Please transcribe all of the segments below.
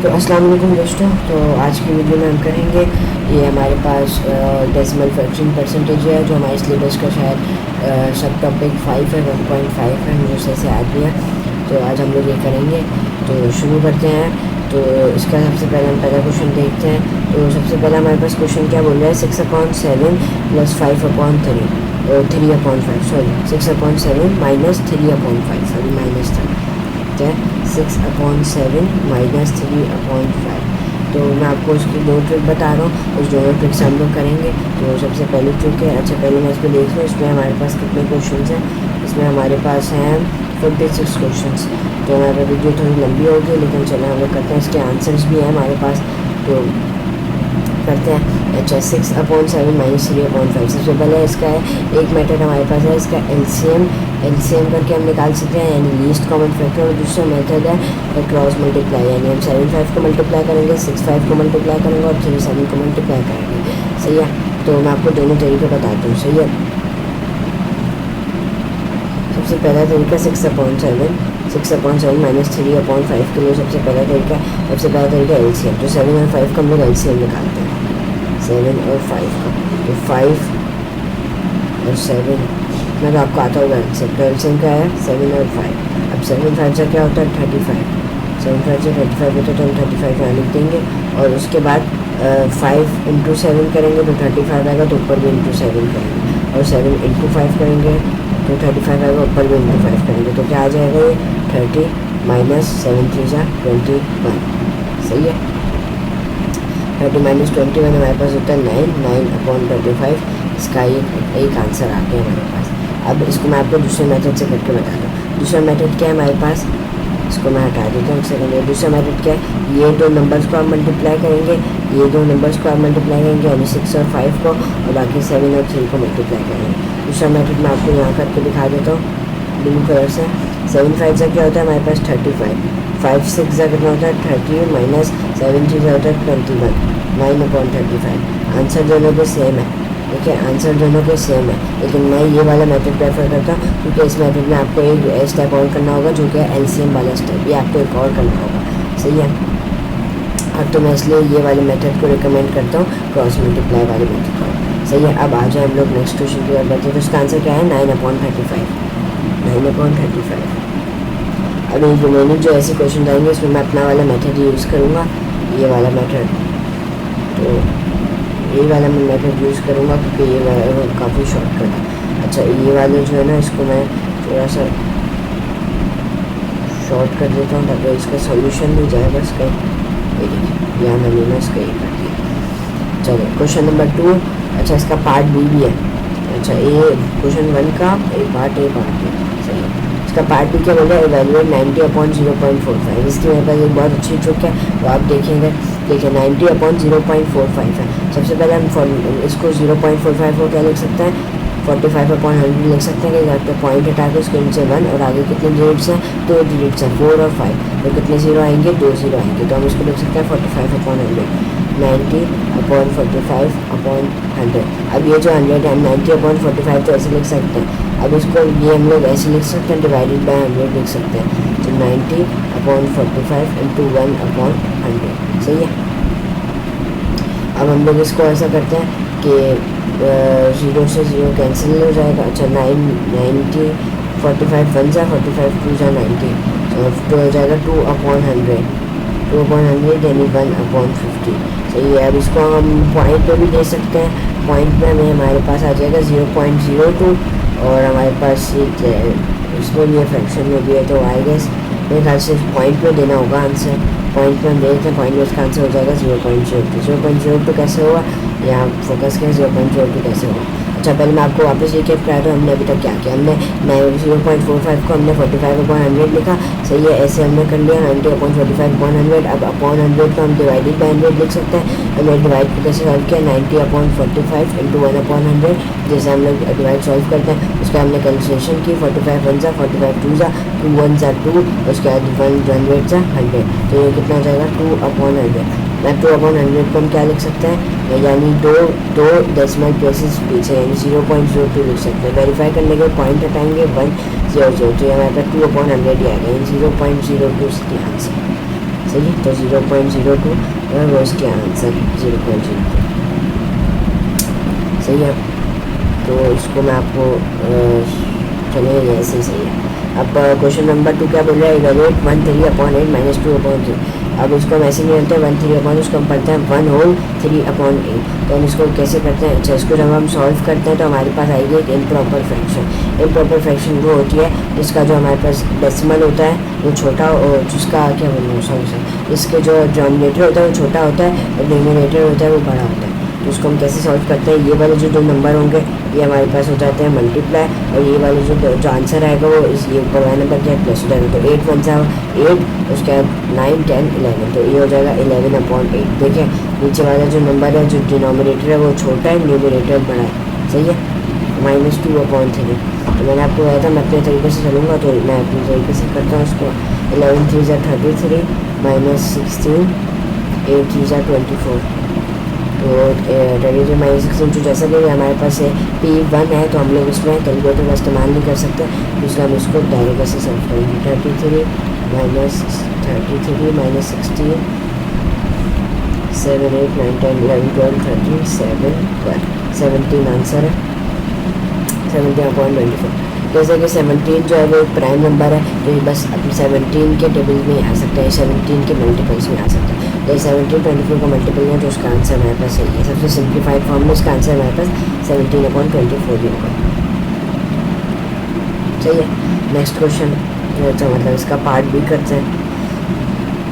तो अस्सलाम वालेकुम दोस्तों। तो आज की वीडियो में हम करेंगे, ये हमारे पास डेसिमल फ्रैक्शन परसेंटेज है जो हमारे सिलेबस का शायद सब टॉपिक 5 है, 1.5 है, मुझे उससे याद नहीं है। तो आज हम लोग ये करेंगे, तो शुरू करते हैं। तो इसका सबसे पहले हम पहला क्वेश्चन देखते हैं। तो सबसे पहला हमारे पास क्वेश्चन क्या बोल रहा है, 6/7 + 5/3 और 3/5 सॉरी 6/7 - 3/5 सॉरी माइनस था, ठीक है। 6/7 - 3/5। तो मैं आपको उसकी दो ट्रिक बता रहा हूँ, उस दोनों ट्रिक से हम लोग करेंगे। तो सबसे पहली ट्रिक है, अच्छा पहले मैं इसको देख लूँ, इसमें हमारे पास कितने क्वेश्चन हैं। इसमें हमारे पास हैं 46 क्वेश्चन। तो हमारी वीडियो थोड़ी लंबी होगी, लेकिन चलो हम लोग करते हैं, इसके आंसर्स भी हैं हमारे पास, तो करते हैं। अच्छा 6/7 - 3/5 सबसे पहले इसका है एक मेथड हमारे पास है, इसका एलसीएम करके हम निकाल सकते हैं, यानी लीस्ट कॉमन फैक्टर। और दूसरा मेथड है क्रॉस मल्टीप्लाई, यानी हम 7/5 को मल्टीप्लाई करेंगे, 6/5 को मल्टीप्लाई करेंगे और 3/7 को मल्टीप्लाई करेंगे, सही है। तो मैं आपको दोनों तरीके बताता हूँ, सही है। सबसे पहला तरीका 6/7 - 3/5 के लिए सबसे पहला तरीका एलसीएम। तो 7 और 5 का हम लोग एलसीएम निकालते हैं, 7 और 5 का। तो 5 और 7 मैं तो आपको आता होगा एलसीएम। तो एलसीएम क्या है, 7 और 5। अब 7 5 से क्या होता है 35, 7 5 से 35 होता है, तो हम 35 यहाँ लिख देंगे। और उसके बाद 5 × 7 करेंगे तो 35 आएगा, तो ऊपर भी × 7 करेंगे। और 7 × 5 करेंगे तो 35 आएगा, ऊपर भी × 5 करेंगे। तो क्या आ जाएगा ये 30 - 7 3 = 21, सही है। 30 - 21 हमारे पास होता है 9/35। इसका एक आंसर आ गया हमारे पास। अब इसको मैं आपको दूसरे मेथड से करके बताता हूँ। दूसरा मेथड क्या है हमारे पास, इसको मैं हटा देता हूँ एक सेकंड। दूसरा मेथड क्या है, ये दो नंबर्स को आप मल्टीप्लाई करेंगे, ये दो नंबर्स को आप मल्टीप्लाई करेंगे, यानी 6 और 5 को, और बाकी 7 और 3 को मल्टीप्लाई करेंगे। दूसरा मेथड मैं आपको यहाँ करके दिखा देता हूँ ब्लू कलर से। 7 5 से क्या होता है हमारे पास 35, 5 6 से कितना होता है 30 - 7 3 होता है 21, 9/35। आंसर दोनों के सेम है, ठीक है, आंसर दोनों के सेम है। लेकिन मैं ये वाला मेथड प्रेफर करता हूँ, क्योंकि इस मेथड में आपको एक स्टेप और करना होगा, जो कि है एलसीएम वाला स्टेप, ये आपको एक और करना होगा, सही है। अब तो मैं इसलिए ये वाले मेथड को रिकमेंड करता हूँ, क्रॉस मल्टीप्लाई वाले मेथड को, सही है। अब आ जाए हम लोग नेक्स्ट क्वेश्चन की ओर बढ़ते हैं। तो इसका आंसर क्या है 9/35, 9/35। अब ये रिमेनिंग जो ऐसे क्वेश्चन आएंगे, इसमें मैं अपना वाला मेथड यूज़ करूँगा, ये वाला मेथड। तो ये वाला मैं मेथड यूज़ करूँगा, क्योंकि ये वाला काफ़ी शॉर्टकट है। अच्छा ये वाले जो है ना, इसको मैं थोड़ा सा शॉर्ट कर देता हूँ, ताकि इसका सॉल्यूशन नहीं जाए बस कहीं। ये देखिए यहाँ मैंने ना इसका ये कर दिया। चलो क्वेश्चन नंबर 2। अच्छा इसका पार्ट बी भी है। अच्छा ये क्वेश्चन 1 का एक पार्ट ए, पार्ट बी, सही है। इसका पार्ट बी क्या बोल रहा है, इवैल्यूएट 90/0.45। इसकी मेरे पास एक बहुत अच्छी ट्रिक है, तो आप देखेंगे। देखिए 90/0.45 है। सबसे पहले हम इसको 0.45 को क्या लिख सकते हैं, 45/100 लिख सकते हैं। कि यहाँ पे पॉइंट हटा के उसके नीचे 1, और आगे कितने डिजिट्स हैं, 2 डिजिट्स हैं, 4 और 5। तो कितने जीरो आएंगे, 2 जीरो आएंगे। तो हम इसको लिख सकते हैं 45/100, 90/45/100। अब ये जो 100 है, 90/45 तो ऐसे लिख सकते हैं। अब इसको ये हम लोग ऐसे लिख सकते हैं, डिवाइडेड बाय 100 लिख सकते हैं। तो 90/45 × 1/100, सही है। अब हम लोग इसको ऐसा करते हैं कि 0 से 0 कैंसिल हो जाएगा। अच्छा 90 45 1 जा 45 2 जा 90, तो हो जाएगा 2/100, 2/100 यानी 1/50, सही है। अब इसको हम पॉइंट पे भी दे सकते हैं। पॉइंट पे हमें हमारे पास आ जाएगा 0.02, और हमारे पास इसमें भी है, फ्रैक्शन में भी है। तो आई गेस मेरे ख्याल से पॉइंट पे देना होगा आंसर। पॉइंट पे हम दे देते हैं, पॉइंट में इसका आंसर हो जाएगा 0.02। 0.02 कैसे हुआ, यहाँ फोकस करें 0.02 कैसे हुआ। अच्छा पहले मैं आपको वापस ये क्या कराया था, हमने अभी तक क्या किया, हमने 0.45 को हमने 45/100 लिखा, सही है। ऐसे हमने कर लिया 90/45/100। अब अपॉन 100 को हम डिवाइडेड बाय 100 लिख सकते हैं। हमने डिवाइड को कैसे सॉल्व किया, 90/45 × 1/100। जैसे हम लोग डिवाइड सॉल्व करते हैं, उसका हमने कैलकुलेशन की, 45 1 जा 45 2 जा 2 1 जा 2, उसके बाद 100 जा 100। तो ये कितना हो जाएगा 2/100। मैं 2/100 को हम क्या लिख सकते हैं, यानी दो डेसिमल प्लेसेस पीछे, यानी 0.02 लिख सकते हैं। वेरीफाई करने के पॉइंट हटाएंगे 100, तो हमारे पास 2/100 ही आएगा, यानी 0.02 इसकी आंसर, सही है। तो 0.02 वो इसके आंसर 0.02 सही है। तो इसको मैं आपको चलिए ये ऐसे ही सही है। अब क्वेश्चन नंबर 2 क्या बोल रहा है, इवेल्युएट 1/3/8 माइनस 2/3। अब इसको हम ऐसे नहीं करते 1/3 उसको हम पढ़ते हैं 1/3/8। तो हम इसको कैसे करते हैं, अच्छा इसको जब हम सॉल्व करते हैं तो हमारे पास आएगी एक इम्प्रॉपर फ्रैक्शन। इम्प्रॉपर फ्रैक्शन वो होती है जिसका जो हमारे पास डेसिमल होता है वो छोटा, और जिसका क्या बोलूँ सॉरी इसके जो डिनोमिनेटर होता है वो छोटा होता है और डिनोमिनेटर होता है वो बड़ा होता है। तो उसको हम कैसे सॉल्व करते हैं, ये वाले जो दो नंबर होंगे ये हमारे पास हो जाते हैं मल्टीप्लाई, और ये वाले जो आंसर आएगा वो इस ये ऊपर वाला नंबर क्या प्लस हो जाएगा। तो 8 1 जा 8, उसके बाद 9 10 11, तो ये हो जाएगा 11/8। देखिए नीचे वाला जो नंबर है जो डिनोमिनेटर है वो छोटा है, न्यूमरेटर बड़ा है, सही है। -2/3 तो मैंने आपको बताया था मैं अपने तरीके से चलूँगा, तो मैं अपने तरीके से करता हूँ उसको। 11 3 33 -16 8 3 24। तो 33 -16 जो जैसा कि हमारे पास P1 है तो हम लोग इसमें कैलकुलेटर का इस्तेमाल नहीं कर सकते, तो इसलिए हम इसको डायरेक्ट ऐसे सॉल्व करेंगे। 33 -16 7 8 9 10 11 12 13 7 12 17 आंसर है, 17/24। जैसे कि 17 जो है वो एक प्राइम नंबर है, तो बस अपने 17 के टेबल में आ सकता है, 17 के मल्टीपल्स में आ सकता है। तो 17 24 का मल्टीपल है तो उसका आंसर हमारे पास सही है। सबसे सिंप्लीफाइड फॉर्म में इसका आंसर हमारे पास 17/24 ही होगा, सही है। नेक्स्ट क्वेश्चन अच्छा मतलब इसका पार्ट बी करते हैं।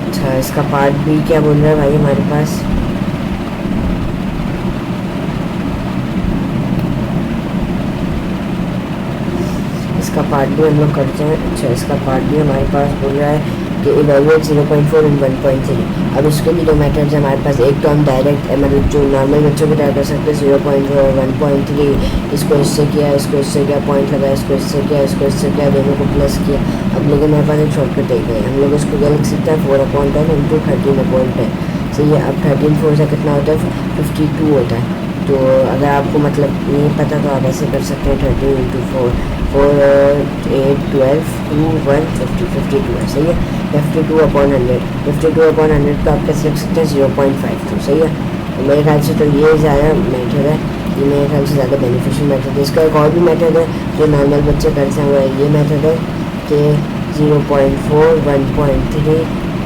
अच्छा इसका पार्ट बी क्या बोल रहा है भाई हमारे पास, इसका पार्ट भी हम लोग करते हैं। अच्छा इसका पार्ट भी हमारे पास बोल रहा है कि इवेल्युएट 0.4 and 1.3। अब इसके लिए दो मेथड्स हैं हमारे पास, एक तो हम डायरेक्ट मतलब जो नॉर्मल बच्चों को ट्राई कर सकते हैं 0.4 1.3, इसको इससे किया इसको इससे किया पॉइंट लगाया, इसको इससे किया इसको इससे किया, दोनों को प्लस किया। अब लेकिन मेरे पास एक शॉर्टकट एक है, हम लोग इसको क्या लिख सकते हैं 4/10 × 13/10, सही है। अब 13 4 से कितना होता है 52 होता है। तो अगर आपको मतलब नहीं पता तो आप ऐसे कर सकते हैं 13 × 4 4 8 12 2 1 50 52 है, सही है। 52/100 52/100 का आप कैसे लिख सकते हैं 0.52, सही है। तो मेरे ख्याल से तो ये ज़्यादा मेथड है, ये मेरे ख्याल से ज़्यादा बेनिफिशियल मेथड है। इसका एक और भी मेथड है जो नॉर्मल बच्चे करते हैं, वो ये मेथड है कि 0.4 1.3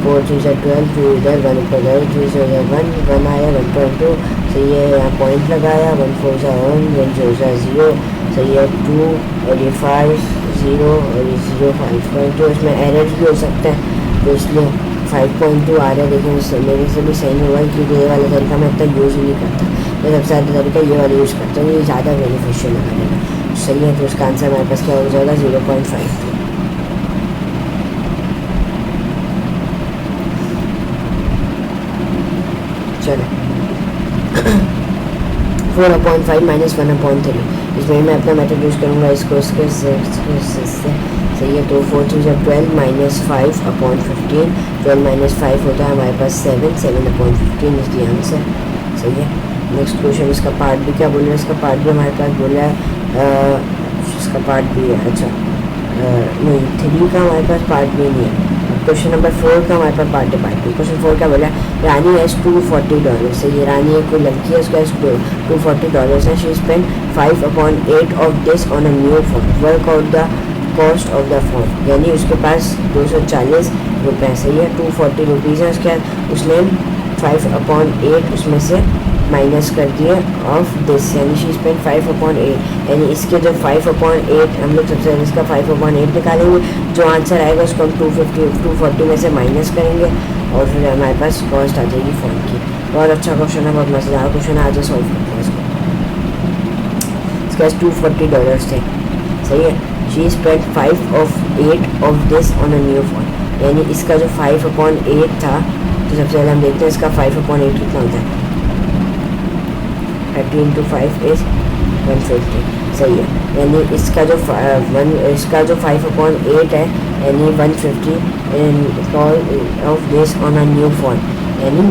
4 3 12 2 इधर 1 ऊपर गए 2 से 1 1 आया 1.2, सही है। यहाँ पॉइंट लगाया 1 4 से 1 1 0 सही है 2 और ये 5 0 और ये 0 5.2, इसमें एरर भी हो सकता है तो इसलिए 5.2 आ रहा है। लेकिन मेरे से भी सही नहीं हुआ क्योंकि ये वाला तरीका मैं इतना यूज़ ही नहीं करता, मैं सबसे ज़्यादा तरीका ये वाला यूज़ करता हूँ, ये ज़्यादा बेनिफिशियल है मेरे लिए, सही है। तो उसका आंसर हमारे पास क्या हो जाएगा 0.52। चलो 4/5 -1/3, इसमें मैं अपना मेथड यूज़ करूँगा, इसको इसके सही है। तो 4 3 12 -5/15 12 -5 होता है हमारे पास 7 7/15 इज द आंसर, सही है। नेक्स्ट क्वेश्चन इसका पार्ट भी क्या बोल रहा है, इसका पार्ट भी हमारे पास बोल रहा है इसका पार्ट भी है, अच्छा नहीं 3 का हमारे पास पार्ट भी नहीं है। क्वेश्चन नंबर 4 का हमारे पास पार्ट है। क्वेश्चन 4 क्या बोला है, रानी हैज़ $240, से ये रानी है कोई लड़की है, उसका $240 है। She spend 5/8 of this on a new phone, work out the cost of the phone, यानी उसके पास 240 रुपये, सही है। 240 रुपीज़ है, उसके बाद उसने 5/8 उसमें से माइनस कर दिए ऑफ दिस, यानी शी स्पेंड 5/8, यानी इसके जो 5/8 हम लोग सबसे इसका 5/8 निकालेंगे, जो आंसर आएगा उसको हम 240 में से माइनस करेंगे और फिर हमारे पास कॉस्ट आ जाएगी फ़ोन की। बहुत अच्छा क्वेश्चन है, बहुत मज़ेदार क्वेश्चन है, आज सॉल्व करते हैं इसको। इसके पास $240 थे, सही है। She spend 5/8 of this on a new phone, यानी इसका जो 5/8 था, तो सबसे पहले हम देखते हैं इसका 5/8 कितना होता है। 30 × 5 इज़ 150, सही है। यानी इसका जो 5/8 है यानी 150 of this on a new phone, यानी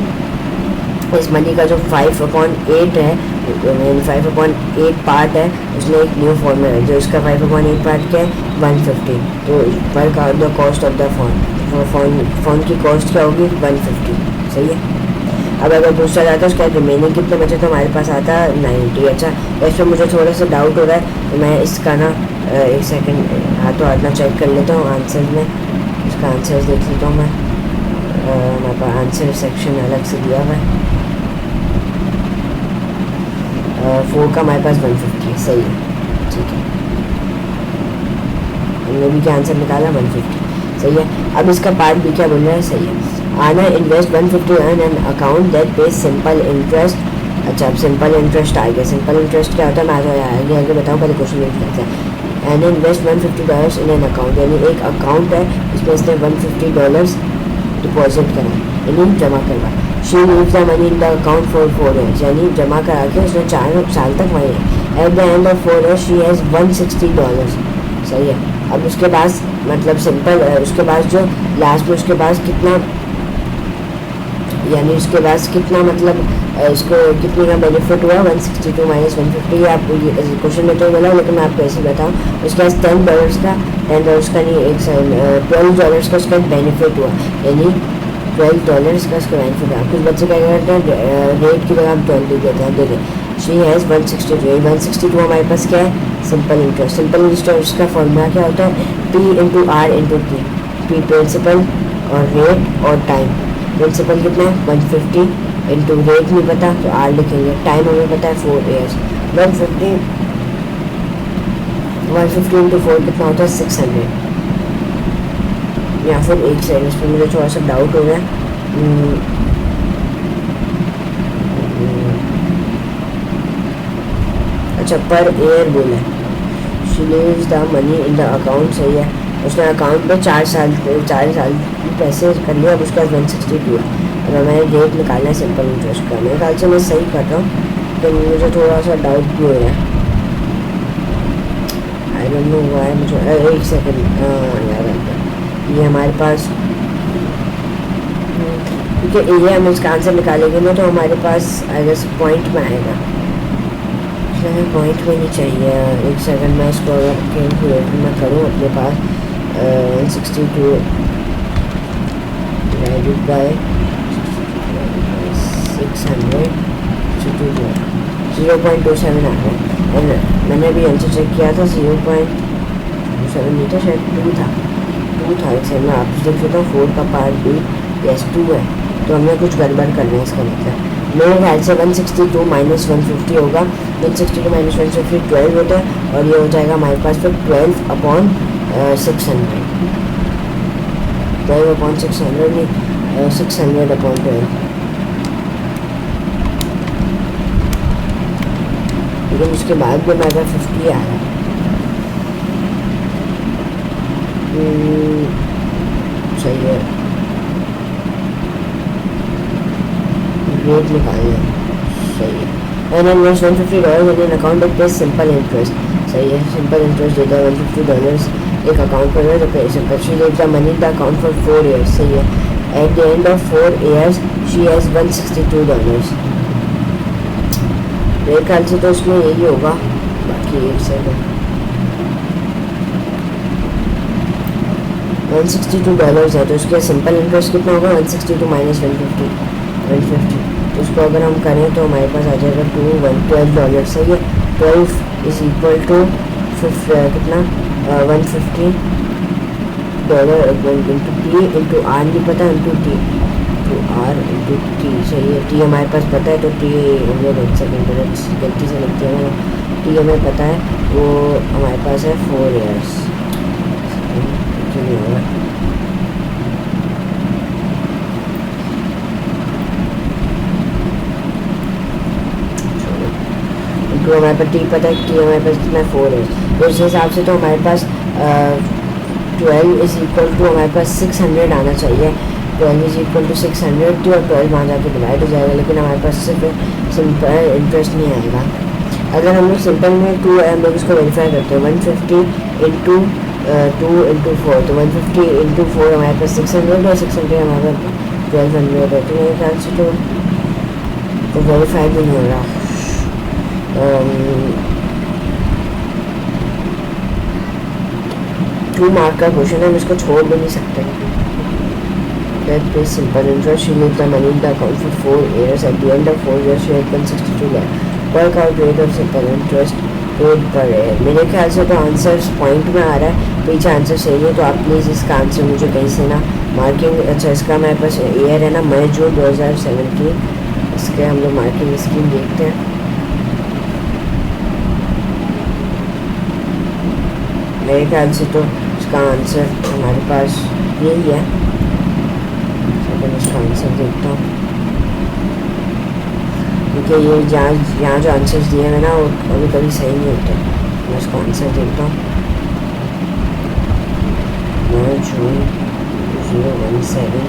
इस मनी का जो 5/8 है 5/8 पार्ट है, उसने एक न्यू फॉर्मूला जो इसका 5/8 पार्ट क्या है 150, तो work out the cost of the phone की कॉस्ट क्या होगी 150, सही है। अब अगर दूसरा जाता है उसका रिमेनिंग कितने बचे तो हमारे पास आता है 90। अच्छा, इसमें मुझे थोड़ा सा डाउट हो रहा है तो मैं इसका ना एक सेकंड हाथों हाथ ना चेक कर लेता हूँ आंसर में, इसका आंसर देख लेता हूँ मैं। हमारे पास आंसर सेक्शन अलग से दिया हुआ है। 4 का हमारे पास 150 सही है, ठीक है। हमने भी क्या आंसर निकाला 150, सही है। अब इसका पार्ट भी क्या बोल रहा है, सही है। आना invest 150 in an account that पे सिंपल इंटरेस्ट। अच्छा, अब सिंपल इंटरेस्ट आ गया। सिंपल इंटरेस्ट क्या होता है मैं तो आगे बताऊँ, पहले क्वेश्चन रीड करते हैं। An invest $150 in an account, यानी एक अकाउंट है इसमें इसने $150 डिपॉजिट करा, यानी जमा करवा। She leaves the money in the account for 4 years, यानी जमा करा के उसने 4 साल तक वहीं है। At the end of 4 years she has $160, सही है। अब उसके पास मतलब सिंपल उसके पास जो लास्ट में उसके पास कितना, यानी उसके पास कितना मतलब इसको कितने का बेनिफिट हुआ 162 माइनस 150, आप क्वेश्चन में तो मिला लेकिन मैं आपको ऐसे ही बताऊँ। उसके पास $10 का नहीं $12 का उसका बेनिफिट हुआ, यानी $12 का उसका बेनिफिट हुआ। कुछ बच्चे क्या करते हैं रेट की जगह हम 12 दे देते हैं। देखिए शी हैज़ 162 हमारे पास क्या है सिंपल इंटरेस्ट। सिंपल इंटरेस्ट का फॉर्मूला क्या होता है P/R/T, P प्रिंसिपल और रेट और टाइम। प्रिंसिपल कितना है 150 इंटू रेट नहीं पता तो आर लिखेंगे, टाइम हमें पता है 4 years। 150 इंटू 4 कितना होता है 600, या फिर एक सेकंड इस पर मुझे थोड़ा सा डाउट हो रहा है। अच्छा, पर ईयर बोला है। She leaves the money in the account, सही है। उसने अकाउंट में 4 साल पैसे कर लिए, अब उसके पास 162 है। अब हमें रेट निकालना है सिंपल इंटरेस्ट का। मेरे ख्याल से मैं सही कर रहा हूँ तो मुझे थोड़ा सा डाउट भी हो रहा है, आई डोंट नो व्हाई। मुझे एक सेकंड याद आता है, ये हमारे पास क्योंकि ये हम इसका आंसर निकालेंगे ना तो हमारे पास आई गेस पॉइंट में आएगा, पॉइंट में नहीं चाहिए। एक सेकंड मैं इसको अगर कैलकुलेट मैं करूँ अपने पास 162 डिवाइडेड बाय 600 0.27 आ रहा है। मैंने अभी आंसर चेक किया था 0.27 नहीं था, शायद 2 था। एक सेकंड में आप देख लेता हूँ 4 का पार्ट भी यस 2 है, तो हमें कुछ गड़बड़ करना है इसका मतलब। मेरे ख्याल से 162 माइनस 150 होगा। 162 माइनस 150 12 होता है और ये हो जाएगा हमारे पास फिर 12/600 नहीं 600/12, लेकिन उसके बाद भी हमारे पास 50 आ रहा है। सही है, रेट निकालना सही है। And invest $150 in account of पे सिंपल इंटरेस्ट, सही है। सिंपल इंटरेस्ट देता है $150 एक अकाउंट पर है तो पे simple. She leaves the money in the account for 4 years, सही है। At the end of 4 years she has $162। मेरे ख्याल से तो उसमें यही होगा, बाकी एक सेकंड $162 है तो उसके सिंपल इंटरेस्ट कितना होगा 162 माइनस 150, तो उसको अगर हम करें तो हमारे पास आ जाएगा $12, सही है। 12 इज इक्वल टू कितना $150 इंटू टी इंटू आर नहीं पता into t two r into t, सही है। टी हमारे पास पता है तो टी हमें एक सेकेंड गलती से लिखते हैं, टी हमें पता है वो हमारे पास है 4 years। नहीं होगा तो हमारे पास टी पता है, टी हमारे पास कितना 4 है, तो उस हिसाब से तो हमारे पास 12 इज इक्वल टू हमारे पास 600 आना चाहिए। 12 इज इक्वल टू 600 और 12 वहाँ जाके डिवाइड हो जाएगा, लेकिन हमारे पास सिर्फ सिंपल इंटरेस्ट नहीं आएगा। अगर हम लोग सिंपल में 2 हम लोग इसको वेरीफाई करते हैं 150 इंटू 2 इंटू 4, तो 150 इंटू 4 हमारे पारे 600 और 600 हमारे 1200 है, तो मेरे ख्याल से तो वेरीफाई भी नहीं हो रहा। टू मार्क का क्वेश्चन है, हम इसको छोड़ भी नहीं सकते. That is simple interest. She leaves the money in the account for 4 years. At the end of 4 years, she had 162 lakh. Work out rate of simple interest paid per year. मेरे ख्याल से तो आंसर पॉइंट में आ रहा है, पीछे answer सही है, तो आप प्लीज़ इसका आंसर मुझे कहीं से ना मार्किंग. अच्छा, इसका मेरे पास ईयर है ना मई जून 2017. इसके हम लोग मार्किंग स्कीम देखते हैं. मेरे ख्याल से तो इसका आंसर हमारे पास यही है. इसका आंसर देखता हूँ, क्योंकि ये यहाँ जो आंसर्स दिए हैं ना वो कभी कभी सही नहीं होते. मैं इसका आंसर देखता हूँ. जून 017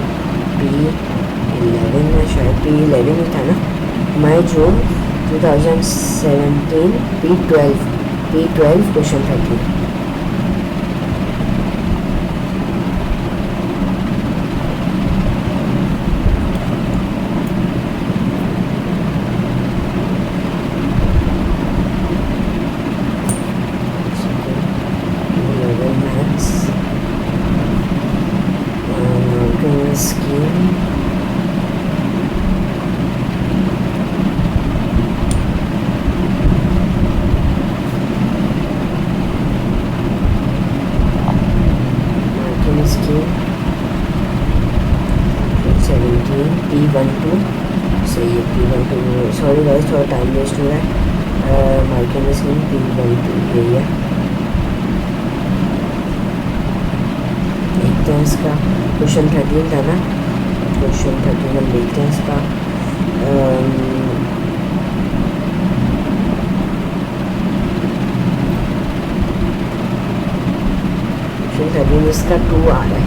P11 में शायद P11 ही था ना. मई जून 2017 P12 क्वेश्चन 13. P12 सही है. P12 सॉरी गाइस, थोड़ा टाइम वेस्ट हो रहा है. मार्किंग स्कीम P12 यही है. देखते हैं इसका क्वेश्चन 13 था ना. क्वेश्चन 13 हम देखते हैं इसका. क्वेश्चन 13 इसका 2 आ रहा है.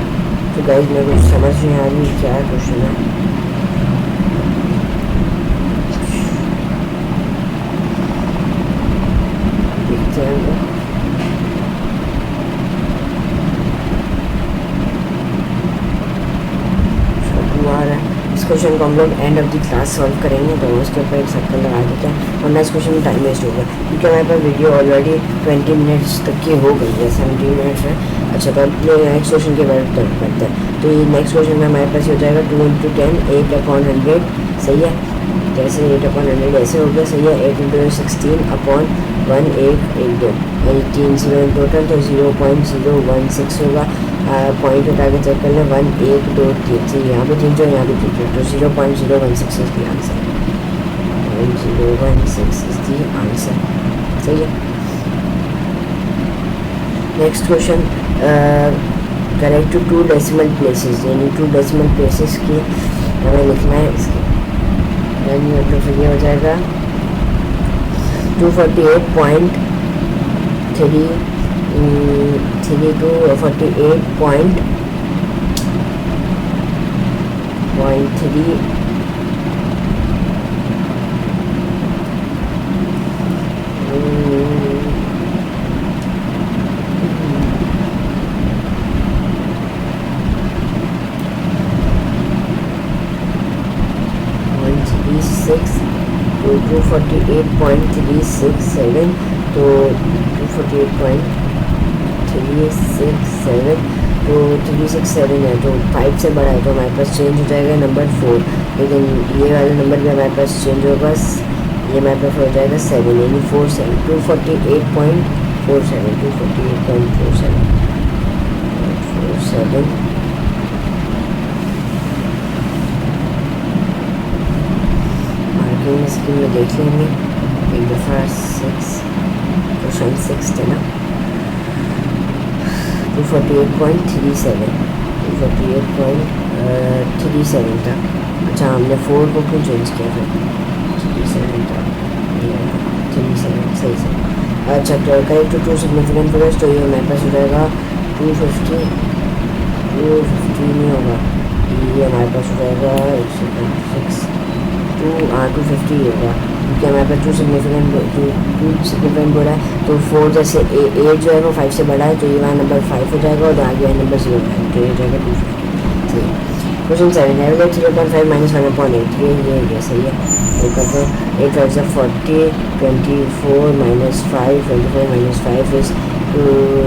तो गाइस मेरे को समझ नहीं आ रही क्या क्वेश्चन है. देखते हैं. इस क्वेश्चन को हम लोग end of the class solve करेंगे, तो उसके ऊपर एक सर्कल लगा देते हैं, वरना इस क्वेश्चन में टाइम वेस्ट होगा, क्योंकि हमारे पास वीडियो ऑलरेडी 20 मिनट्स तक की हो गई है. 17 मिनट्स है. अच्छा, तो अब लोग नेक्स्ट क्वेश्चन की बात करते हैं. तो ये नेक्स्ट क्वेश्चन में हमारे पास हो जाएगा 2 × 10 8/100. सही है. जैसे 8/100 ऐसे हो गया. सही है. 8 × 16/1 यानी 3 0 टोटल, तो 0.016 होगा. पॉइंट उठा के चेक कर लें. 1 1 2 3 से यहाँ भी 3 यहाँ भी 3, तो 0.016 is the answer. 0.016 is the answer. सही है. Next question, correct to 2 decimal places, यानी 2 डेसिमल प्लेसेस की हमें लिखना है. इसके तो फिर ये हो जाएगा 248.3 to 48.3 to 248.367, तो 248.367 तो 367 है, तो 5 से बड़ा है, तो हमारे पास चेंज हो जाएगा नंबर 4. लेकिन ये वाला नंबर भी हमारे पास चेंज होगा. ये हमारे पास हो जाएगा 7, यानी 47 248.47. मार्किंग स्कीम में देख लेंगे एक दफ़ा. 6 थे ना. 248.37 था. अच्छा, हमने 4 को क्यों चेंज किया फिर? 37 था. 37 सही से. अच्छा, तो करेक्ट टू 2 सिग्निफिकेंट फिगर्स, तो ये हमारे पास हो जाएगा 250 नहीं होगा. ये हमारे पास हो जाएगा 250 होगा, क्योंकि हमारे पास 2 सिग्निफिकेंट बोला है. तो 4 जैसे 8 जो है वो 5 से बड़ा है, तो ये वाला नंबर 5 हो जाएगा, और आगे वाला नंबर 0 है, तो ये हो जाएगा 250. सही है. क्वेश्चन 7 है 0.5 - 1/8. ये सही है. वो करते हैं 8 5 40, 24 माइनस 5, 25 माइनस 5 इज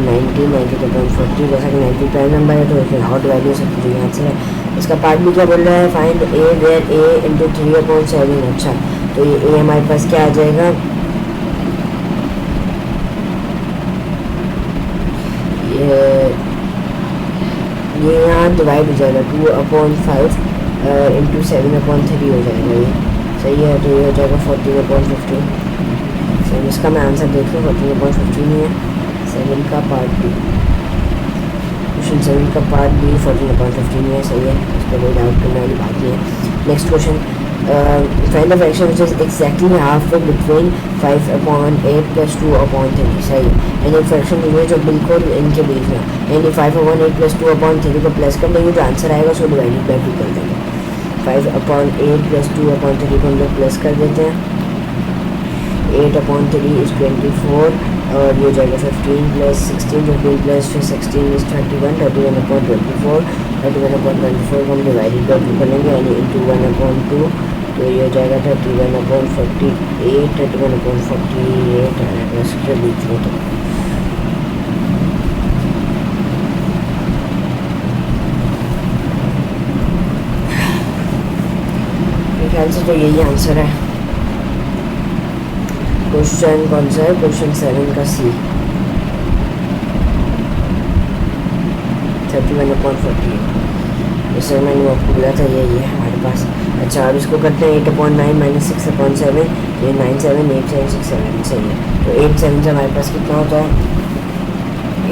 90, 92.40। जैसा कि 90 प्राइम नंबर है तो इसमें ऑड वैल्यू सब कुछ आंसर है। इसका पार्ट भी क्या बोल रहा है, find a where a into 3/7। अच्छा, तो ये ए हमारे पास क्या आ जाएगा, ये यहाँ डिवाइड हो जाएगा 2/5 इंटू 7/3 हो जाएगा ये, सही है। तो ये हो जाएगा 14/15। सही, इसका मैं आंसर देख लूँ, 14/15 नहीं है। 7 का पार्ट बी, क्वेश्चन 7 का पार्ट बी 14/15 है, सही है। इस पर कोई डाउट करने वाली बात नहीं है। Next question, find the fraction which is exactly half between 5/8 plus 2/3। सही है, यानी फ्रैक्शन है जो बिल्कुल इनके बीच में, यानी 5/8 प्लस 2/3 को प्लस कर देंगे, जो आंसर आएगा उसको डिवाइडेड बाई 2 कर देंगे। 5/8 प्लस 2/3 को हम लोग प्लस कर देते हैं, 8/3 इज 24 और ये हो जाएगा 15 प्लस 16, 15 प्लस 16 इज 31, 31/24, 31/24 को हम डिवाइडेड बाई 2 कर लेंगे, यानी इंटू 1/2, तो ये हो जाएगा 31/48, 31/48 आएगा इसके बीच में। तो ख्याल से तो यही आंसर है। क्वेश्चन कौन सा है, क्वेश्चन 7 का सी, 31/48। जैसे मैंने आपको बोला था यही है हमारे पास। अच्छा, अब इसको करते हैं 8/9 माइनस 6/7, ये 9 7 8 7 6 7, सही है। तो 8 7 से हमारे पास कितना होता है,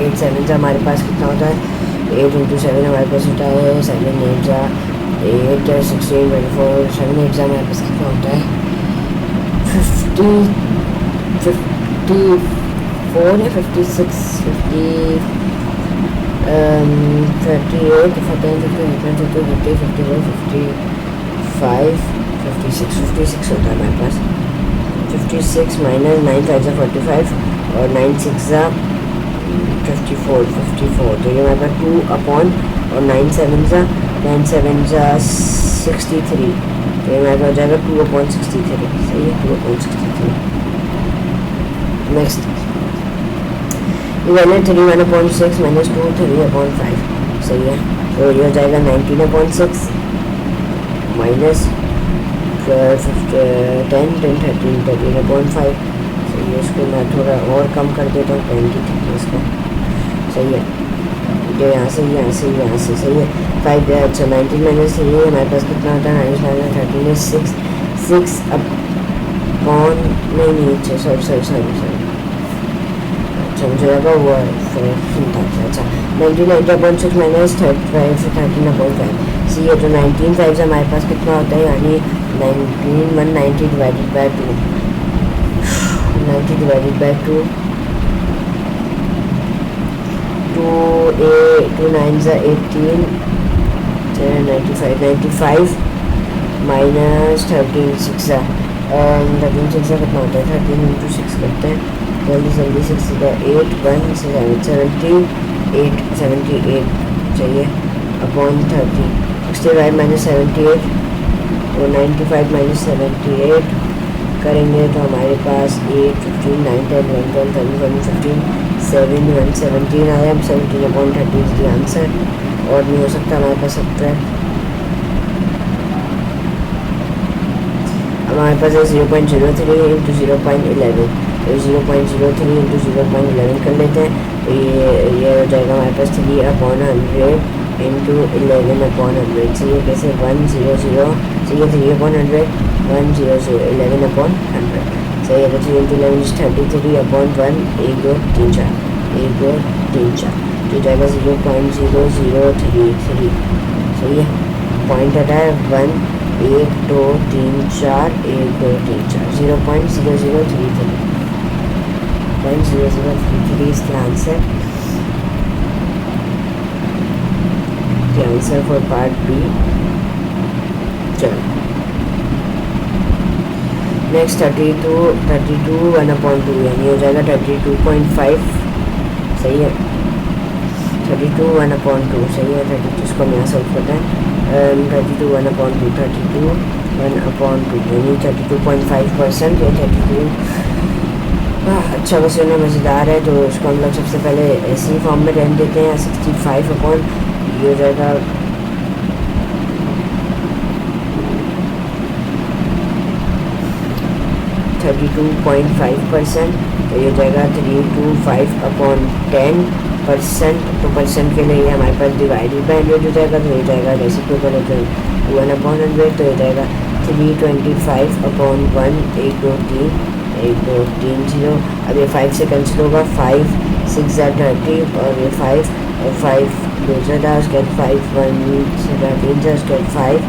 8 7 से हमारे पास कितना होता है, 8 इंटू 7 हमारे पास होता है 7 8 जा 8 16 24, 7 8 जा हमारे पास कितना होता है 54 या 56, 50 38 14 15 50 50 54 55 56 होता है हमारे पास। 56 माइनस 9 5 जा 45 और 9 6 जा 54, तो ये हमारे पास 2 और 9 7 जा 63, तो ये हमारे पास हो जाएगा 2/63, सही है, 2/63। नेक्स्ट, ये 3 माइनस 2 3/5, सही है। तो ये हो जाएगा 19/6 माइनस 10 13/5, सही है। इसको मैं थोड़ा और कम कर देता हूँ 10 की थिकनेस को, सही है। तो यहाँ से यहाँ से यहाँ से, सही है। 5 अच्छा 19 माइनस 3 हमारे पास कितना होता है, 13 6 अपॉन नहीं अच्छा सॉरी अच्छा मुझे लगा वो अच्छा 19/6 माइनस 35 13/5, सी है। तो 19 5 से हमारे पास कितना होता है, यानी 190 divided by 2, 90 divided by 2, 2 9 18 95 minus 13 6 कितना होता है, 13 इंटू 6 करते हैं जल्दी 6 8 1 78 चाहिए अपॉन 30, 65 माइनस 78, तो 95 माइनस 78 करेंगे तो हमारे पास 8 15 9 10 11 12 13 14 15 7 1 17 आया। 17/30 इज द आंसर, और नहीं हो सकता हमारे पास सब्ट्रैक्ट। हमारे पास है 0.03 इंटू 0.11, तो 0.03 इंटू 0.11 कर लेते हैं, तो ये हो जाएगा हमारे पास 3/100 इंटू 11/100, सही है। कैसे 100, सही है, 3/100 100 11/100, सही है। तो 3 इंटू 11 इज 33/1, 1 2 3 4 1 2 3 4, तो जाएगा 0.0033, सही है। पॉइंट आता है 1 1 2 3 4 1 2 3 4, 0.0033 is the answer. The answer for part B. चलो नेक्स्ट 32 1/2, यानी हो जाएगा 32.5, सही है। 32 1/2, सही है। 32 इसको हम यहाँ सॉल्व करते हैं, 32 1/2, 32 1/2 यानी 32.5%। ये 32 अच्छा क्वेश्चन है, मज़ेदार है। तो उसको हम लोग सबसे पहले ऐसी फॉर्म में रहने देते हैं। 65 ये हो जाएगा 32.5%। तो ये हो जाएगा 325/10%। तो परसेंट के लिए ये हमारे पास डिवाइडेड बाय 100 हो जाएगा। तो ये जाएगा रेसिप्रोकल हो जाएगा 1/100। तो ये जाएगा 325/1 1 2 3 1 2 3 0। अब ये 5 से कैंसिल होगा। 5 6 30 और ये 5 और 5 2 से 10 गेट 5 1 से 3 जस्ट गेट 5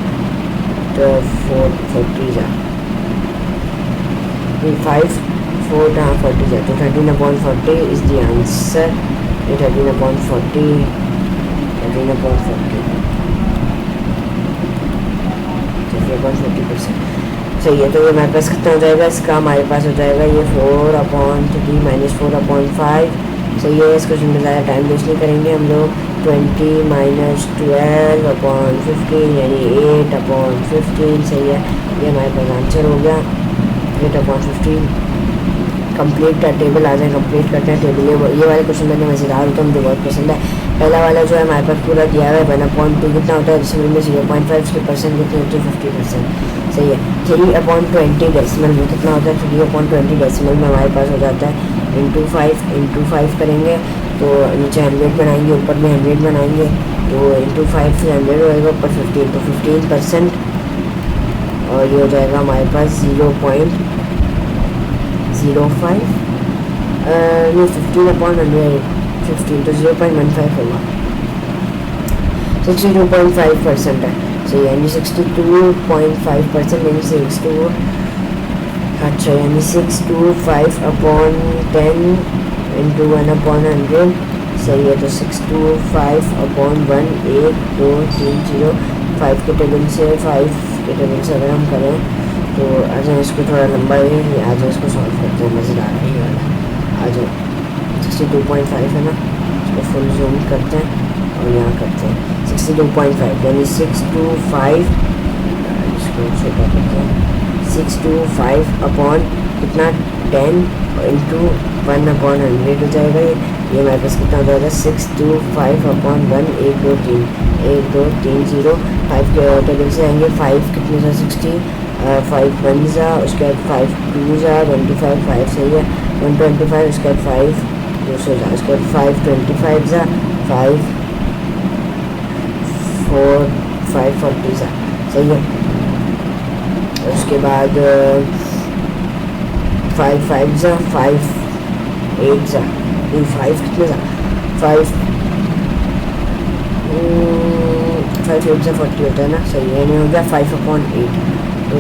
तो 4 40 जा 5 4 40 जा। तो 13/40 इज़ द आंसर। ये 13/40 40%। सही है। तो ये हमारे पास कितना हो जाएगा, इसका हमारे पास हो जाएगा ये 4/3 - 4/5। सही है। इस क्वेश्चन में ज़्यादा टाइम वेस्ट नहीं करेंगे हम लोग। 20 - 12/15 यानी 8/15। सही है। ये हमारे पास आंसर हो गया 8/15। कंप्लीट का टेबल आ जाए, कंप्लीट करते हैं टेबल। ये वाले क्वेश्चन मैंने मज़ेदार होता है, मुझे बहुत पसंद है। पहला वाला जो है हमारे पास पूरा दिया हुआ है 1/2 कितना होता है डेसिमल में 0.5 उसके परसेंट कितने होते हैं 50%। सही है। 3/20 डेसिमल में कितना होता है 3/20 डेसिमल में हमारे पास हो जाता है इंटू 5 करेंगे तो नीचे 100 बनाएंगे, ऊपर में 100 बनाएंगे। तो इंटू 5 से 100 होएगा, ऊपर 15 तो 15%। और ये हो जाएगा हमारे पास 0.05 नहीं 15/100 15 तो 0.15 होगा। 62.5% है। सही यानी 62.5% यानी 62 अच्छा यानी 625/10 इंटू 1/100। सही है। तो 625/1 1 2 3 0 5 के टेबल से 5 के टेबल से अगर हम करें तो आ जाए इसको थोड़ा लंबा है, आ जाए इसको सॉल्व करते हैं। मज़ेदार है ये वाला। आ जाओ 62.5 है ना, इसको फुल जूम करते हैं और यहाँ करते हैं 62.5 यानी 625 इसको छोटा करते हैं 625 कितना 10 इंटू 1/100 हो जाएगा। ये हमारे पास कितना हो जाएगा 625/1 1 2 3 1 2 3 0 5 के टेबल से आएंगे। 5 कितने सा 60 5 1 ज़ा उसके बाद 5 2 ज़ा 25 5 सही है 125 उसके बाद 5 200 ज़ा उसके बाद 5 25 ज़ा 5 4 5 40 ज़ा सही है। उसके बाद 5 5 ज़ा 5 8 ज़ा 5 कितने ज़ा 5 8 ज़ा 40 होता है ना। सही है। नहीं हो गया 5/8। तो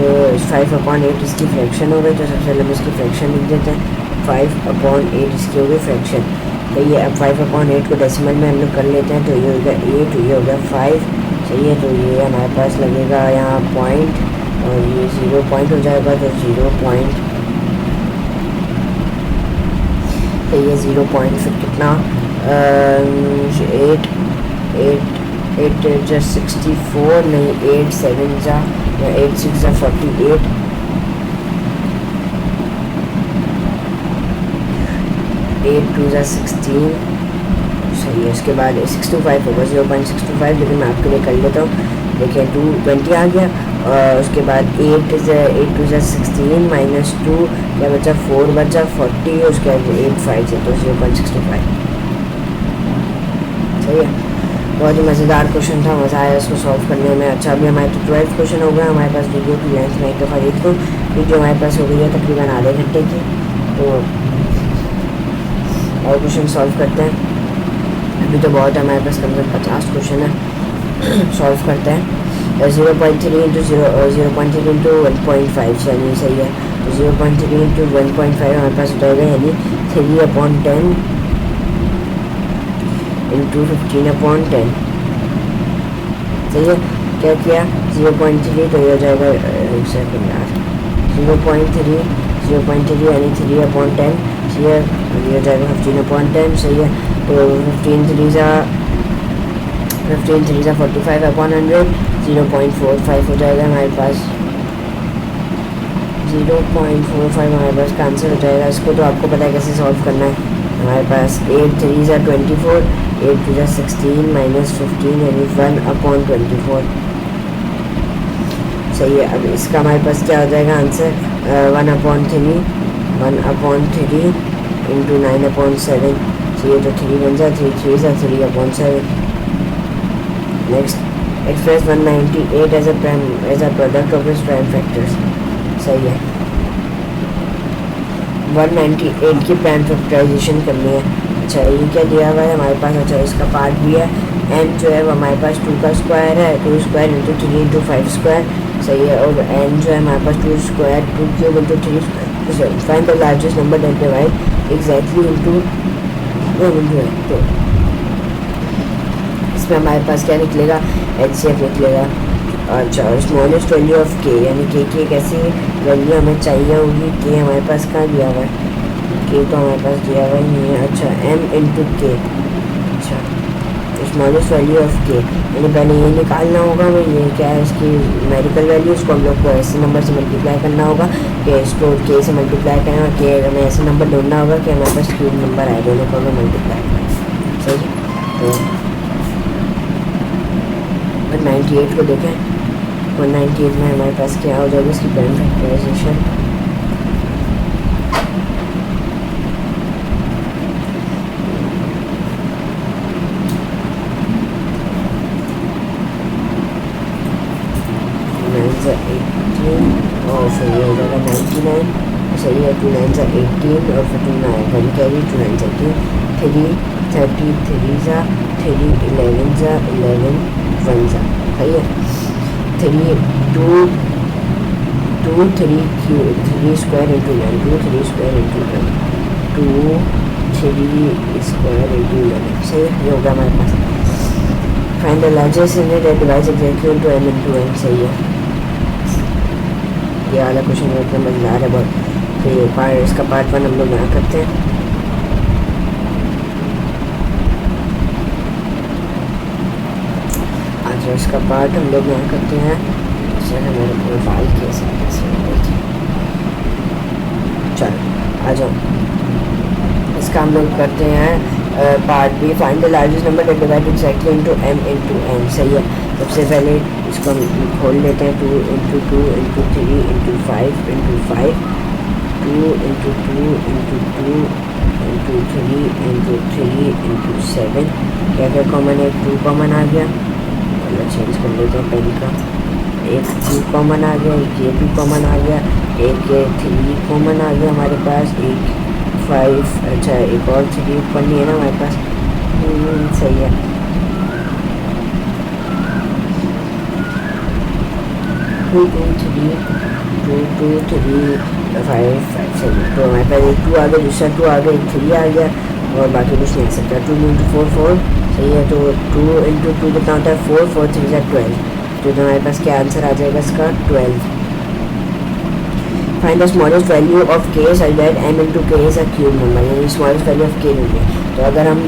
5/8 इसकी फ्रैक्शन हो गई। तो सबसे पहले हम इसकी फ्रैक्शन लिख देते हैं 5/8 इसकी हो गई फ्रैक्शन। तो ये अब 5/8 को डेसिमल में हम लोग कर लेते हैं। तो ये हो गया 8 ये हो गया 5 सही है। तो ये हमारे पास लगेगा यहाँ पॉइंट और ये 0 पॉइंट हो जाएगा। तो 0 पॉइंट तो ये 0 पॉइंट फिर कितना 8 ज़ा 64 नहीं 8 7 ज़ा या 8 6 ज़ा 48 8 2 ज़ा 16 सही है। उसके बाद 625 होगा 0.625 लेकिन मैं आपके लिए कर लेता हूँ। देखिए 20 आ गया। और उसके बाद 8 2 ज़ा 16 -2 क्या बचा 4 बचा 40 उसके बाद 8 5 से तो 0.625 सही है। बहुत ही मज़ेदार क्वेश्चन था, मज़ा आया इसको सॉल्व करने में। अच्छा अभी हमारे तो 12 क्वेश्चन हो गया हमारे पास। वीडियो की लेंथ मैं एक दफ़ा देख लूँ। वीडियो हमारे पास हो गई है तकरीबन आधे घंटे की। तो और क्वेश्चन सॉल्व करते हैं। अभी तो बहुत है हमारे पास कम से कम 50 क्वेश्चन है सॉल्व करते हैं। 0.3 इंटू 0.3 इंटू 1.5 यानी सही है। तो 0.3 इंटू 1.5 हमारे पास हो जाएगा यानी 3/10 इंटू 15/10 सही है। क्या किया 0.3 तो ये हो जाएगा एक सेकेंड यार 0.3 यानी 3/10 सही है। ये हो जाएगा 15/10 सही है। तो 15 3 ज़ा 45/100 0.45 हो जाएगा हमारे पास 0.45 हमारे पास का आंसर हो जाएगा। इसको तो आपको पता है कैसे सॉल्व करना है। हमारे पास 8 3 ज़ा 24, 8 2 ज़ा 16 माइनस 15 यानी 1/24 सही है। अब इसका हमारे पास क्या हो जाएगा आंसर 1/3 इंटू 9/7 सही है। तो 3 बन जाए 3 3 ज़ा 3/7। Next express 198 as a product of its prime factors सही है। 198 की प्राइम फैक्टराइजेशन करनी है। अच्छा ये क्या दिया हुआ है हमारे पास। अच्छा इसका पार्ट भी है। n जो है वो हमारे पास 2 का स्क्वायर है, 2 स्क्वायर इंटू 3 इंटू 5 स्क्वायर सही है। और n जो है हमारे पास 2 square 2 cube into 3 square. Find the largest number that divide exactly into तो इसमें हमारे पास क्या निकलेगा HCF निकलेगा। अच्छा स्मॉलेस्ट वैल्यू ऑफ k यानी k की एक ऐसी वैल्यू हमें चाहिए होगी। k हमारे पास कहाँ दिया हुआ है, k तो हमारे पास दिया हुआ ही नहीं है। अच्छा m इंटू k। अच्छा स्मॉलेस्ट वैल्यू ऑफ k यानी पहले ये निकालना होगा हमें ये क्या है इसकी न्यूमेरिकल वैल्यू। उसको हम लोग को ऐसे नंबर से मल्टीप्लाई करना होगा कि इसको k से मल्टीप्लाई करें और k हमें ऐसे नंबर ढूंढना होगा कि हमारे पास क्यूब नंबर आए, दोनों को हमें मल्टीप्लाई करें सही। तो 198 को देखें। 198 में हमारे पास क्या हो जाएगा इसकी प्राइम फैक्टराइजेशन। और फिर ये हो जाएगा 99 सही है। 2 9 ज़ा 18 और फिर 2 1 कैरी 2 9 ज़ा 18 3 30 3 ज़ा 3 11 ज़ा 11 1 ज़ा सही है। 3 2 2 3 square into 9 2 3 square into 9 2 3 square into 11 सही है। ये होगा हमारे पास। Find the largest unit that divides exactly into m into n सही है। ये वाला क्वेश्चन इतना मजेदार है बहुत। तो ये इसका पार्ट 1 हम लोग यहाँ करते हैं। अच्छा इसका पार्ट हम लोग यहाँ करते हैं। मेरे प्रोफाइल कैसे चलो आ जाओ। इसका हम लोग करते हैं part b. Find the largest number that divide exactly into m into n सही है। सबसे पहले इसको हम खोल लेते हैं 2 into 2 into 3 into 5 into 5 2 into 2 into 2 into 3 into 3 into 7 क्या क्या कॉमन है। 2 कॉमन आ गया, चलो चेंज कर लेते हैं पेन का। एक 2 कॉमन आ गया, एक ये भी कॉमन आ गया, एक 3 कॉमन आ गया हमारे पास, एक 5 अच्छा एक और 3 ऊपर नहीं है ना हमारे पास सही है। 2 2 3 2 2 3 5 5 7 तो हमारे पास एक 2 आ गया, दूसरा 2 आ गया, एक 3 आ गया और बाकी कुछ नहीं सकता। 2 इंटू 4 4 सही है। तो 2 इंटू 2 कितना होता है 4 4 3 12 तो हमारे पास क्या आंसर आ जाएगा इसका 12। Find the smallest value of k such that m into k is a cube number यानी स्मॉलेस्ट वैल्यू ऑफ k ढूंढे। तो अगर हम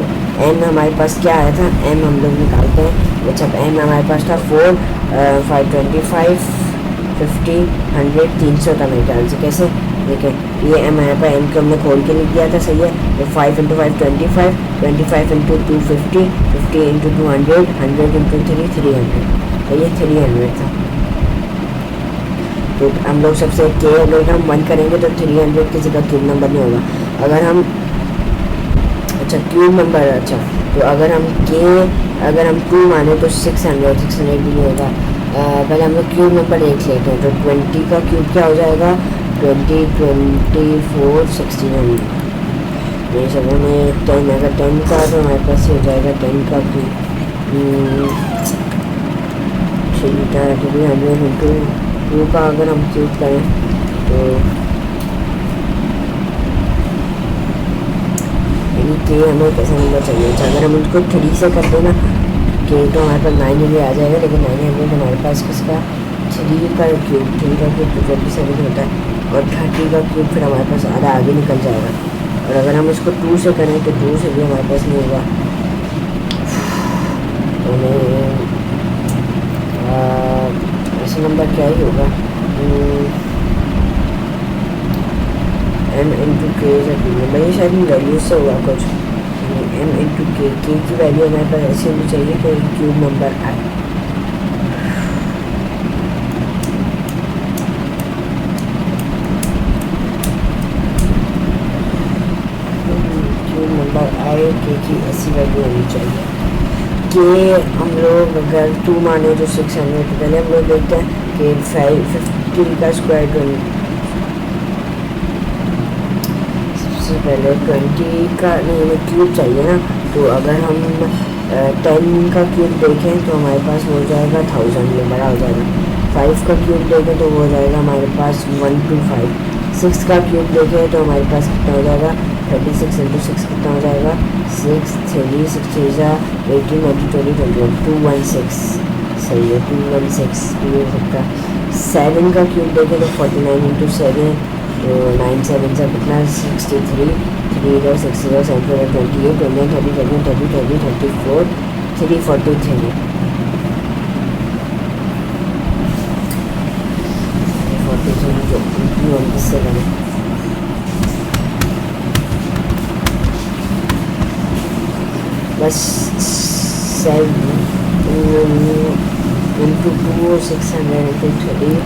n हमारे पास क्या आया था m हम लोग निकालते हैं। अच्छा m हमारे पास था 4 525 50 100 300 था मेरे ख्याल से। कैसे देखें ये m हमारे पास m को हमने खोल के लिख दिया था सही है। तो 5 इंटू 5 25 25 इंटू 2 50 50 इंटू 2 100 100 इंटू 3 300 तो ये 300 था। तो हम लोग सबसे k अगर हम 1 करेंगे तो 300 किसी का क्यूब नंबर नहीं होगा। अगर हम अच्छा क्यूब नंबर अच्छा तो अगर हम 2 माने तो 600 भी नहीं होगा। पहले हम लोग क्यूब नंबर देख लेते हैं। तो 20 का क्यूब क्या हो जाएगा 20 24 1600 ये सब में 10 अगर 10 का तो हमारे पास हो जाएगा 10 का क्यूब 300 इंटू 2 का अगर हम क्यूब करें तो यानी के हमें कैसा नंबर चाहिए। अच्छा अगर हम उसको 3 से कर देना के तो हमारे पास 900 आ जाएगा, लेकिन 900 हमारे पास किसका 3 का क्यूब 3 का क्यूब 27 होता है और 30 का क्यूब फिर हमारे पास आधा आगे निकल जाएगा। और अगर हम इसको 2 से करें तो 2 से भी हमारे पास नहीं होगा। तो हमें ऐसा नंबर क्या ही होगा एम इंटू के इज अ क्यूब नंबर, ये शायद वैल्यूज से हुआ कुछ, एम इंटू के की वैल्यू हमारे पास ऐसी होनी चाहिए कि क्यूब नंबर आए। आए के की ऐसी वैल्यू होनी चाहिए कि हम लोग अगर 2 माने जो 600, तो पहले हम लोग देखते हैं कि 550 का स्क्वायर 20, सबसे पहले 20 का नहीं क्यूब चाहिए ना, तो अगर हम 10 का क्यूब देखें तो हमारे पास हो जाएगा 1000 में बड़ा हो जाएगा। 5 का क्यूब देखें तो वो हो जाएगा हमारे पास 125। 6 का क्यूब देखें तो हमारे पास कितना हो जाएगा 36 इंटू 6 कितना हो जाएगा 6 3 6 3 18 19 20 21 216, सही है 216 भी हो सकता है। 7 का क्यूब देखें तो 49 इंटू 7 तो 9 7 से कितना 63 3 0 6 0 7 4 28 29 30 30 30 30 34 343 जो किससे करें बस 7 इंटू 2 600 इंटू 30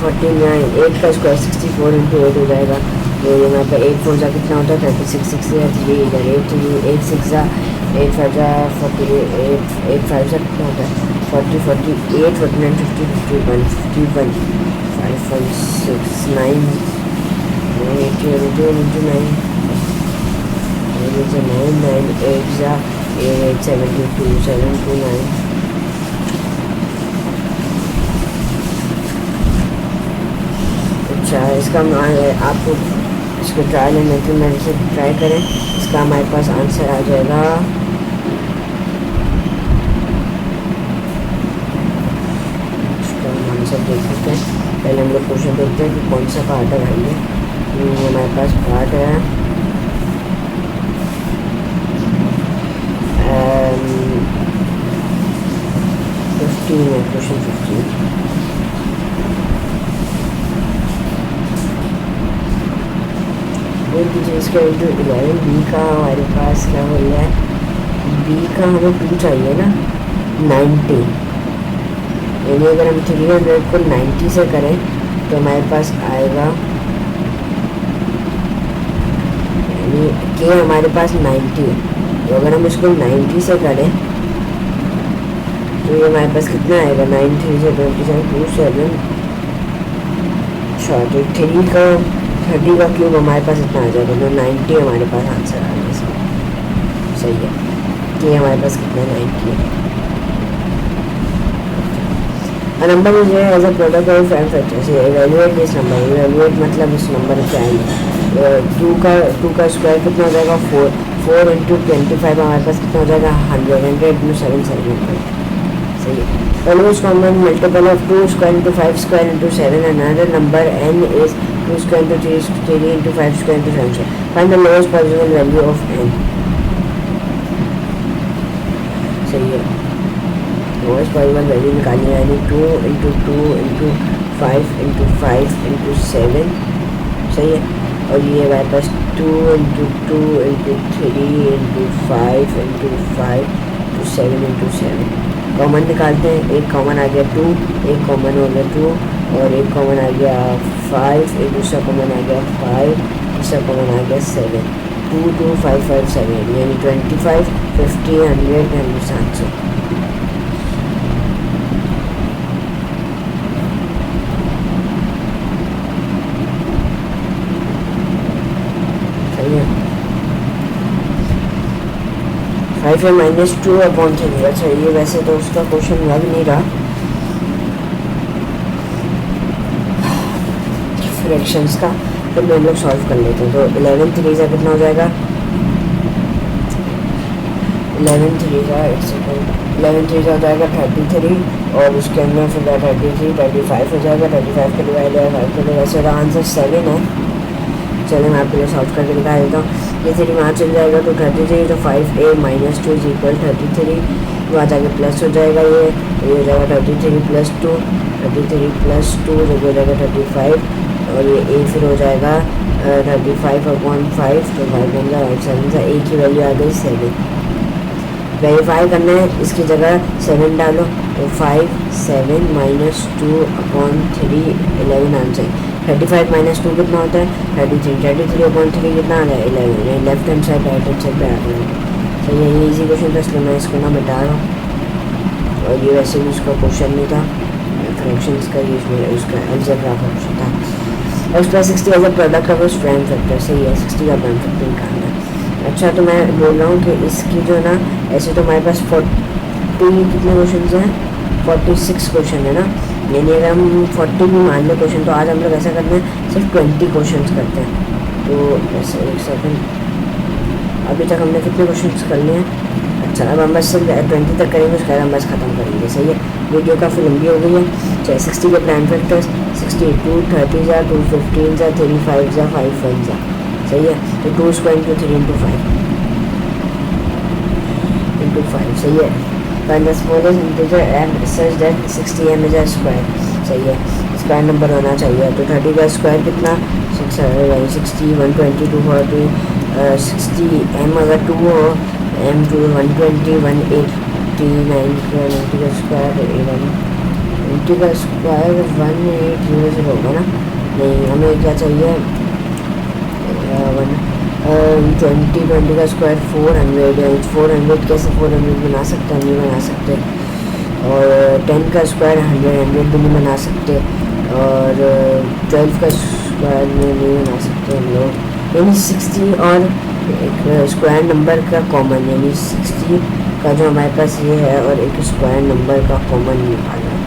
49 8 का स्क्वायर 64 इंटू 8 हो जाएगा। तो ये हमारे पास 8 4 जा कितना होता है 36 6 या 3 इधर 8 8 6 जा 8 5 जा 48 8 5 जा कितना होता है 40 48 49 50 51 51 5 1 6 9 8 into 9 9 9 8 जा 8 72 729। अच्छा इसका आपको इसको ट्रायल एंड मेथड में से ट्राई करें, इसका हमारे पास आंसर आ जाएगा इसका हम आंसर देख सकते हैं। पहले हम लोग क्वेश्चन देखते हैं कि कौन सा पार्ट है भाई ये हमारे पास पार्ट है 15 है क्वेश्चन 15। इसका इंटू 11 बी का हमारे पास क्या हो रहा है बी का हमें 2 चाहिए ना 90, यानी अगर हम 300 को 90 से करें तो हमारे पास आएगा यानी के हमारे पास 90 है, तो अगर हम इसको 90 से करें तो ये हमारे पास कितना आएगा 9 3 से 27 27 शॉर्ट 3 का 30 का क्यूब हमारे पास इतना आ जाएगा तो 90 हमारे पास आंसर आ गया इसका, सही है कि हमारे पास कितना 90 है। A number is there as a product of five factors. Evaluate this number. Evaluate मतलब इस नंबर क्या है 2 का स्क्वायर कितना हो जाएगा 4 इंटू 25 हमारे पास कितना हो जाएगा 100 इंटू 7 700, सही है। The lowest common multiple of 2 square into 5 square into 7 another number n is 2 square into 3 into 5 square into 7 square. Find the lowest possible value of n. सही है lowest possible value निकालनी है यानी 2 into 2 into 5 into 5 into 7, सही है। और ये हमारे पास 2 into 2 into 3 into 5 into 5 into 7 into 7 common निकालते हैं। एक कॉमन आ गया 2, एक कॉमन हो गया 2 और एक कॉमन आ गया 5, एक दूसरा कॉमन आ गया 5, दूसरा कॉमन आ गया 7 2 2 5 5 7 यानी 25 50 100 एंड 700। सही है 5 है -2 अपॉन 3। अच्छा ये वैसे तो उसका क्वेश्चन लग नहीं रहा फ्रैक्शंस का, तो हम लोग सॉल्व कर लेते हैं। तो 11 3 का कितना हो जाएगा 11 3 का 11 3 का हो जाएगा 33 और उसके अंदर फिर 33 35 हो जाएगा 35 का डिवाइड है 5 का, वैसे आंसर 7 है। चलिए मैं आपके लिए सॉल्व करके दिखा देता हूँ। ये 3 वहाँ चल जाएगा तो 33 तो 5a -2 इज इक्वल 33 वहाँ जाके प्लस हो जाएगा, ये हो जाएगा 33 + 2, 33 + 2 जो हो जाएगा 35, और ये a फिर हो जाएगा 35/5, तो 5 बन जाए 7 से एक ही वैल्यू आ गई 7। वेरीफाई करना है, इसकी जगह 7 डालो, तो 5 7 - 2/3 11 आंसर। 35 - 2 कितना होता है 33, 33/3 कितना आ रहा है 11, left hand side right hand side पे आ रहा है। तो ये इजी क्वेश्चन था, इसलिए मैं इसको ना मिटा रहा हूँ, और ये वैसे भी उसका क्वेश्चन नहीं था, फ्रैक्शंस का ये उसका अलजेब्रा का क्वेश्चन था। X plus 60 as a product of उस प्राइम फैक्टर, सही है 60 का प्राइम फैक्टर निकालना है। अच्छा, तो मैं बोल रहा हूँ कि इसकी जो ना, ऐसे तो हमारे पास 40 कितने क्वेश्चन हैं, 46 क्वेश्चन है ना, यानी अगर हम 40 भी मान लें क्वेश्चन, तो आज हम लोग ऐसा करते हैं सिर्फ 20 क्वेश्चन करते हैं। तो ऐसे एक सेकंड, अभी तक हमने कितने क्वेश्चन कर लिए हैं? अच्छा, अब हम बस सिर्फ 20 तक करेंगे, उसके बाद हम बस ख़त्म करेंगे, सही है। वीडियो काफ़ी लंबी हो गई है। चाहे 60 के प्राइम फैक्टर्स 62 30 जा 2 15 जा 3 5 जा 5 1 जा, सही है। तो 2 स्क्वायर × 3 × 5 सही है। Find the smallest integer and such that 60m is a square, सही है। स्क्वायर नंबर होना चाहिए, तो 30 का स्क्वायर कितना 60 120 240 60m अगर 2 हो, m 2 120 180 90 का स्क्वायर 90 का स्क्वायर 1800 होगा ना, नहीं हमें क्या चाहिए 20 का स्क्वायर 400 कैसे 400 बना सकते हैं, नहीं बना सकते। और 10 का स्क्वायर 100 भी नहीं बना सकते, और 12 का स्क्वायर में नहीं बना सकते हम लोग, यानी 60 और एक स्क्वायर नंबर का कॉमन, यानी 60 का जो हमारे पास ये है और एक स्क्वायर नंबर का कॉमन निकालना है।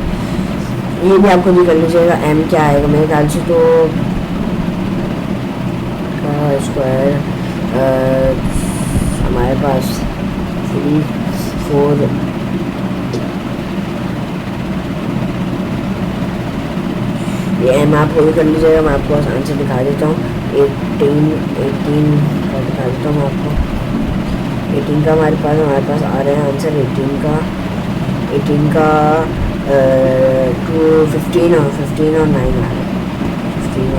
ये भी आपको भी कर लीजिएगा। m क्या आएगा मेरे ख्याल से, तो स्क्वायर हमारे पास 3 4 ये m आप भी कर लीजिएगा। मैं आपको आंसर दिखा देता हूँ, 18 का दिखा देता हूँ मैं आपको। 18 का हमारे पास आ रहे हैं आंसर। 18 का 2 15 और 9 आ रहे हैं। 15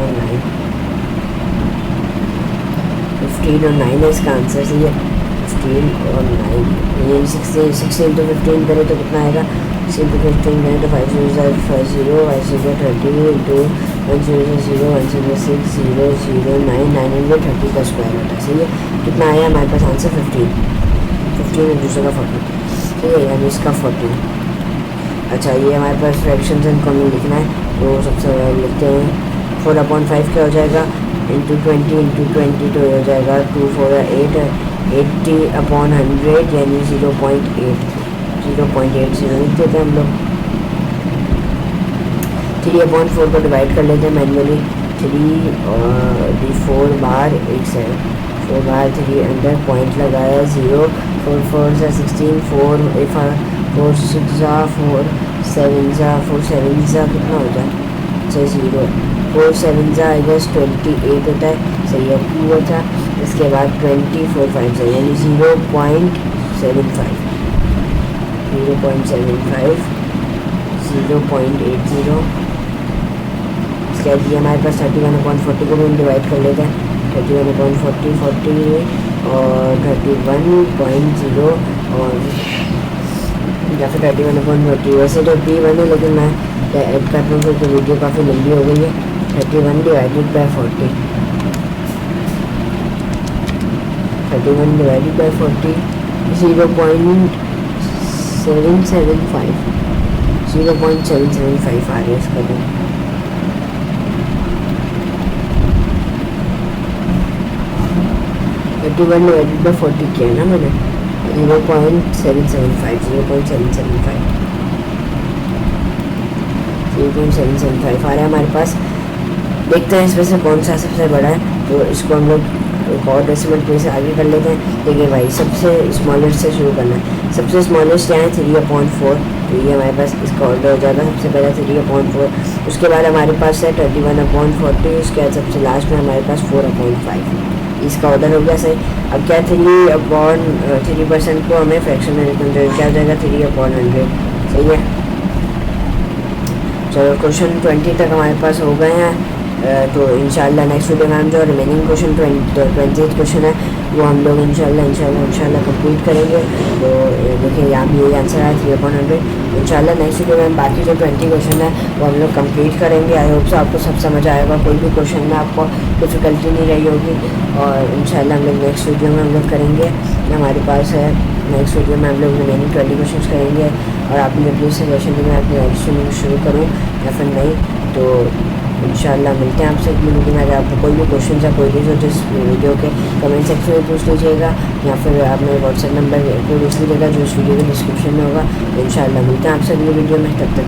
और 9 है इसका आंसर, सही है। 15 और 9 ये 16 × 15 करें तो कितना आएगा, 16 × 15 करें तो 5 0 5 0 5 0 30 × 1 0 0 1 0 6 0 0 9 930 का स्क्वायर होता है, सही है। कितना आया हमारे पास आंसर 15 और दूसरे का 40, ठीक है, यानी इसका 40। अच्छा, ये हमारे पास फ्रैक्शंस एंड कॉमन लिखना है, तो सबसे पहले लिखते हैं 4/5 क्या हो जाएगा × 20 × 20 तो हो जाएगा 2 4 8 80/100 यानी 0.80 लिख देते हैं हम लोग। 3/4 को डिवाइड कर लेते हैं मैनुअली। 3 और 4 बार 1 से 4 बार 3 अंदर पॉइंट लगाया 0 4 4 सा 16 4 4 6 सा 4 7 सा 4 7 सा कितना होता है, अच्छा 0 4 7 सा आई गेस 28 होता है, सही है। 2 होता है, इसके बाद 20 4 5 से यानी 0.75 0.80। इसके बाद ये हमारे पास 31/40 को भी हम डिवाइड कर लेते हैं। 31/40 40 और 31.0 और या फिर 31/40। वैसे तो P1 है, लेकिन मैं ऐड करता हूँ क्योंकि वीडियो काफ़ी लंबी हो गई है। 31 डिवाइडेड बाय 40 31 डिवाइडेड बाय 40 0.775 आ रहा है इसका तो। डिवाइडेड बाय 40 किया ना मैंने, 0.775 आ रहा है हमारे पास। देखते हैं इसमें से कौन सा सबसे बड़ा है, तो इसको हम लोग एक और डेसिमल प्लेस से आगे कर लेते हैं। देखिए भाई, सबसे स्मॉलेस्ट से शुरू करना है। सबसे स्मॉलेस्ट क्या है 3/4, तो ये हमारे पास इसका ऑर्डर हो जाएगा। सबसे पहले 3/4, उसके बाद हमारे पास है 31/40, उसके बाद सबसे लास्ट में हमारे पास 4/5। इसका ऑर्डर हो गया सही। अब क्या 3/3% को हमें फ्रैक्शन में लिखना चाहिए, क्या हो जाएगा 3/100, सही है। चलो क्वेश्चन 20 तक हमारे पास हो गए हैं। तो इंशाल्लाह नेक्स्ट वीडियो में हम जो रिमेनिंग क्वेश्चन 20th क्वेश्चन है वो हम लोग इंशाल्लाह कंप्लीट करेंगे। तो देखिए यहाँ भी यही आंसर है 3/100। इंशाल्लाह नेक्स्ट वीडियो में हम बाकी जो 20 क्वेश्चन है वो हम लोग कंप्लीट करेंगे। आई होप सो आपको सब समझ आएगा, कोई भी क्वेश्चन में आपको डिफ़िकल्टी नहीं रही होगी। और इंशाल्लाह हम लोग नेक्स्ट वीडियो में हम लोग करेंगे, हमारे पास है नेक्स्ट वीडियो में हम लोग रिमेनिंग 20 क्वेश्चन करेंगे। और आप मुझे प्लीज़ सजेशन दें मैं अपनी एडिशन शुरू करूँ या फिर नहीं। तो इंशाल्लाह मिलते हैं आपसे अगली वीडियो में। अगर आपको कोई भी क्वेश्चन या कोई हो तो इस वीडियो के कमेंट सेक्शन में पूछ लीजिएगा, या फिर आप मेरे व्हाट्सएप नंबर को पूछ लीजिएगा जो इस वीडियो के डिस्क्रिप्शन में होगा। इंशाल्लाह मिलते हैं आपसे अगली वीडियो में, तब तक